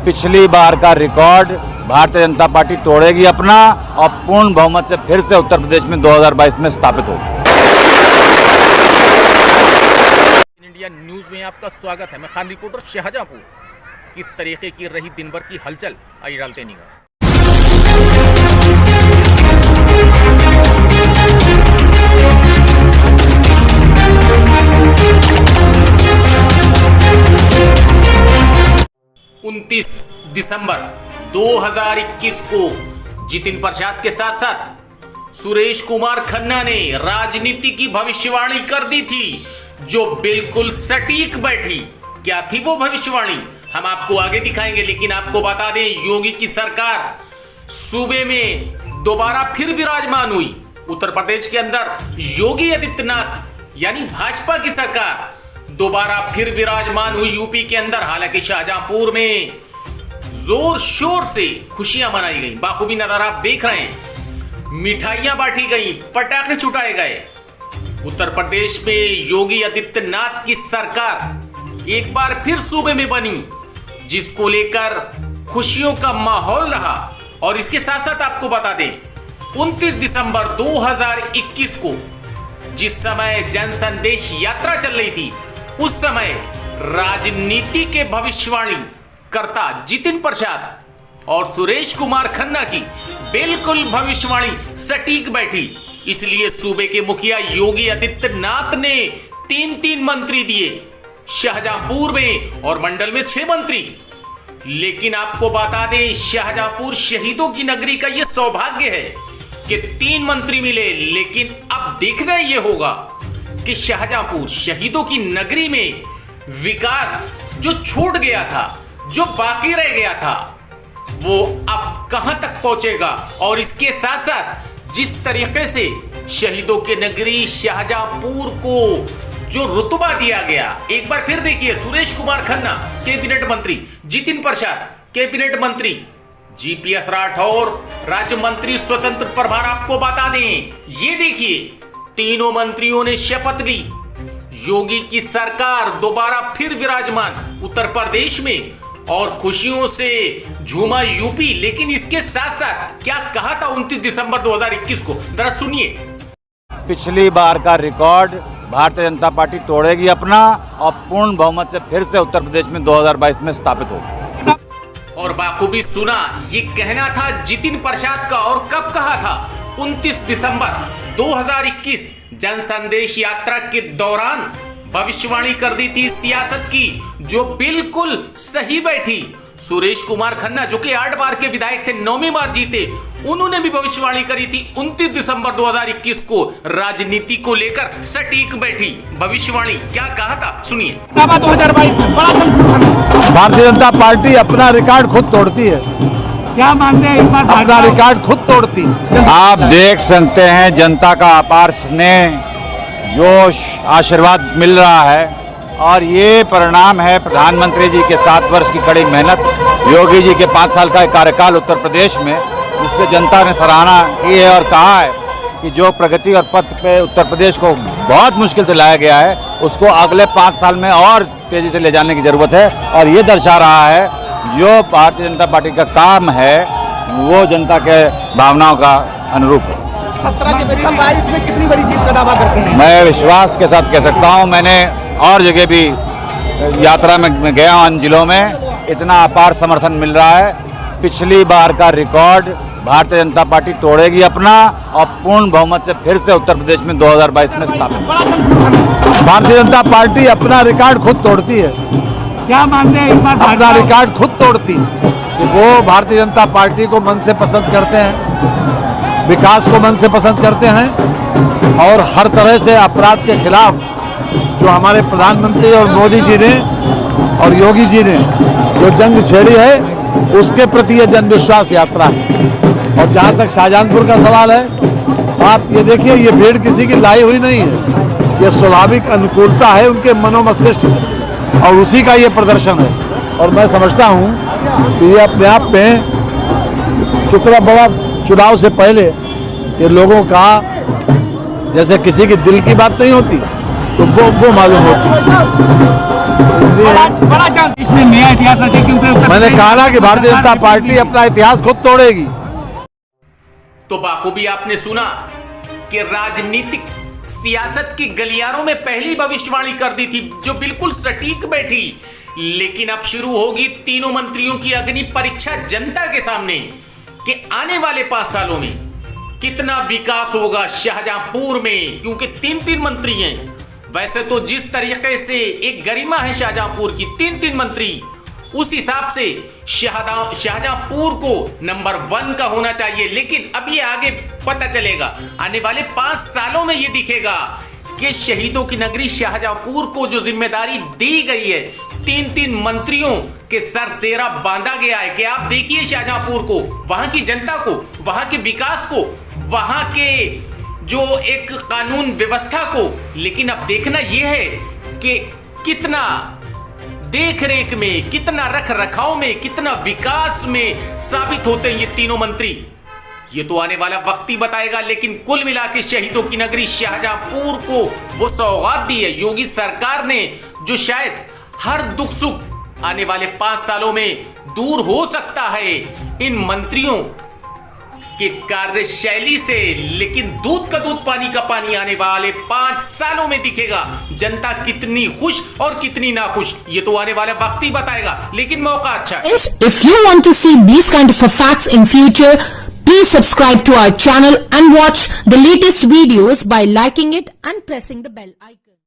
पिछली बार का record Bharatiya Janata party तोड़ेगी अपना और पूर्ण बहुमत से फिर से उत्तर प्रदेश में 2022 में स्थापित होगी। इंडिया न्यूज में आपका स्वागत है। मैं खान रिपोर्टर शाहजहांपुर। किस तरीके की रही दिन भर की हलचल, आइए डालते निगाह। 29 दिसंबर 2021 को जितिन प्रसाद के साथ साथ सुरेश कुमार खन्ना ने राजनीति की भविष्यवाणी कर दी थी, जो बिल्कुल सटीक बैठी। क्या थी वो भविष्यवाणी, हम आपको आगे दिखाएंगे, लेकिन आपको बता दें, योगी की सरकार सूबे में दोबारा फिर विराजमान हुई। उत्तर प्रदेश के अंदर योगी आदित्यनाथ यानी भाजपा की सरकार दोबारा फिर विराजमान हुई यूपी के अंदर। हालांकि शाहजहांपुर में जोर शोर से खुशियां मनाई गई, बाखूबी नजारा आप देख रहे हैं। मिठाइयां बांटी गई, पटाखे छुटाए गए। उत्तर प्रदेश में योगी आदित्यनाथ की सरकार एक बार फिर सूबे में बनी, जिसको लेकर खुशियों का माहौल रहा। और इसके साथ साथ आपको बता दें, 29 दिसंबर 2021 को जिस समय जन संदेश यात्रा चल रही थी, उस समय राजनीति के भविष्यवाणी करता जितिन प्रसाद और सुरेश कुमार खन्ना की बिल्कुल भविष्यवाणी सटीक बैठी। इसलिए सूबे के मुखिया योगी आदित्यनाथ ने 3 मंत्री दिए, शाहजहांपुर में और मंडल में 6 मंत्री। लेकिन आपको बता दें, शाहजहांपुर शहीदों की नगरी का यह सौभाग्य है कि 3 मंत्री मिले। लेकिन अब देखना यह होगा कि शाहजहांपुर शहीदों की नगरी में विकास जो छूट गया था, जो बाकी रह गया था, वो अब कहां तक पहुंचेगा। और इसके साथ साथ जिस तरीके से शहीदों के नगरी शाहजहांपुर को जो रुतबा दिया गया, एक बार फिर देखिए, सुरेश कुमार खन्ना कैबिनेट मंत्री, जितिन प्रसाद कैबिनेट मंत्री, जीपीएस राठौर राज्य मंत्री स्वतंत्र प्रभार। आपको बता दें, ये देखिए, तीनों मंत्रियों ने शपथ ली। योगी की सरकार दोबारा फिर विराजमान उत्तर प्रदेश में और खुशियों से झूमा यूपी। लेकिन इसके साथ साथ क्या कहा था 29 दिसंबर 2021 को, जरा सुनिए। पिछली बार का रिकॉर्ड भारतीय जनता पार्टी तोड़ेगी अपना और पूर्ण बहुमत से फिर से उत्तर प्रदेश में 2022 में स्थापित होगी। और बाखूबी सुना, ये कहना था जितिन प्रसाद का। और कब कहा था? 29 दिसंबर 2021 जन संदेश यात्रा के दौरान भविष्यवाणी कर दी थी सियासत की, जो बिल्कुल सही बैठी। सुरेश कुमार खन्ना, जो कि 8 बार के विधायक थे, 9वीं बार जीते, उन्होंने भी भविष्यवाणी करी थी 29 दिसंबर 2021 को। राजनीति को लेकर सटीक बैठी भविष्यवाणी। क्या कहा था, सुनिए। 2022 में बड़ा भारतीय जनता पार्टी अपना रिकॉर्ड खुद तोड़ती है। क्या मानते हैं, इस बार अपना रिकॉर्ड खुद तोड़ती। आप देख सकते हैं, जनता का अपार स्नेह, जोश, आशीर्वाद मिल रहा है। और ये परिणाम है प्रधानमंत्री जी के 7 वर्ष की कड़ी मेहनत, योगी जी के 5 साल का कार्यकाल उत्तर प्रदेश में, जिसपे जनता ने सराहना की है और कहा है कि जो प्रगति और पथ पे उत्तर प्रदेश को बहुत मुश्किल से लाया गया है, उसको अगले 5 साल में और तेजी से ले जाने की जरूरत है। और ये दर्शा रहा है, जो भारतीय जनता पार्टी का काम है वो जनता के भावनाओं का अनुरूप है। 17 के 22 में कितनी बड़ी जीत का दावा करते हैं? मैं विश्वास के साथ कह सकता हूँ, मैंने और जगह भी यात्रा में गया हूँ, जिलों में इतना अपार समर्थन मिल रहा है। पिछली बार का रिकॉर्ड भारतीय जनता पार्टी तोड़ेगी अपना और पूर्ण बहुमत से फिर से उत्तर प्रदेश में 2022 में स्थापित। भारतीय जनता पार्टी अपना रिकॉर्ड खुद तोड़ती है। क्या मानते हैं, इस बार अपना रिकॉर्ड खुद तोड़ती। वो भारतीय जनता पार्टी को मन से पसंद करते हैं, विकास को मन से पसंद करते हैं और हर तरह से अपराध के खिलाफ जो हमारे प्रधानमंत्री और मोदी जी ने और योगी जी ने जो जंग छेड़ी है, उसके प्रति ये जन विश्वास यात्रा है। और जहाँ तक शाहजहांपुर का सवाल है, आप ये देखिए, ये भीड़ किसी की लाई हुई नहीं है, ये स्वाभाविक अनुकूलता है उनके मनोमस्तिष्क में, और उसी का ये प्रदर्शन है। और मैं समझता हूँ कि ये अपने आप में कितना बड़ा, चुनाव से पहले ये लोगों का, जैसे किसी की दिल की बात नहीं होती, तो वो मालूम होती। बड़ा चांस इसमें नया इतिहास रचे क्योंकि मैंने कहा ना कि भारतीय जनता पार्टी अपना इतिहास खुद तोड़ेगी। तो बाखूबी आपने सुना कि राजनीतिक सियासत के गलियारों में पहली भविष्यवाणी कर दी थी जो बिल्कुल सटीक बैठी, लेकिन अब शुरू होगी तीनों मंत्रियों की अग्नि परीक्षा जनता के सामने कि आने वाले 5 सालों में कितना विकास होगा शाहजहांपुर में, क्योंकि 3 मंत्री हैं। वैसे तो जिस तरीके से एक गरिमा है शाहजहांपुर की, 3 मंत्री, उस हिसाब से शाहजहांपुर को नंबर 1 का होना चाहिए। लेकिन अब ये आगे पता चलेगा, आने वाले 5 सालों में ये दिखेगा कि शहीदों की नगरी शाहजहांपुर को जो जिम्मेदारी दी गई है, 3 मंत्रियों के सर सेरा बांधा गया है कि आप देखिए शाहजहांपुर को, वहां की जनता को, वहां के विकास को, वहां के जो एक कानून व्यवस्था को। लेकिन अब देखना यह है कि कितना देख रेख में, कितना रख रखाव में, कितना विकास में साबित होते हैं ये तीनों मंत्री, ये तो आने वाला वक्त ही बताएगा। लेकिन कुल मिला के शहीदों की नगरी शाहजहांपुर को वो सौगात दी है योगी सरकार ने, जो शायद हर दुख सुख आने वाले 5 सालों में दूर हो सकता है इन मंत्रियों के कार्यशैली से। लेकिन दूध का दूध पानी का पानी आने वाले 5 सालों में दिखेगा। जनता कितनी खुश और कितनी नाखुश, ये तो आने वाला वक्त ही बताएगा। लेकिन मौका अच्छा है। If you want to see these kind of facts in future, please subscribe to our channel and watch the latest videos by liking it and pressing the bell icon.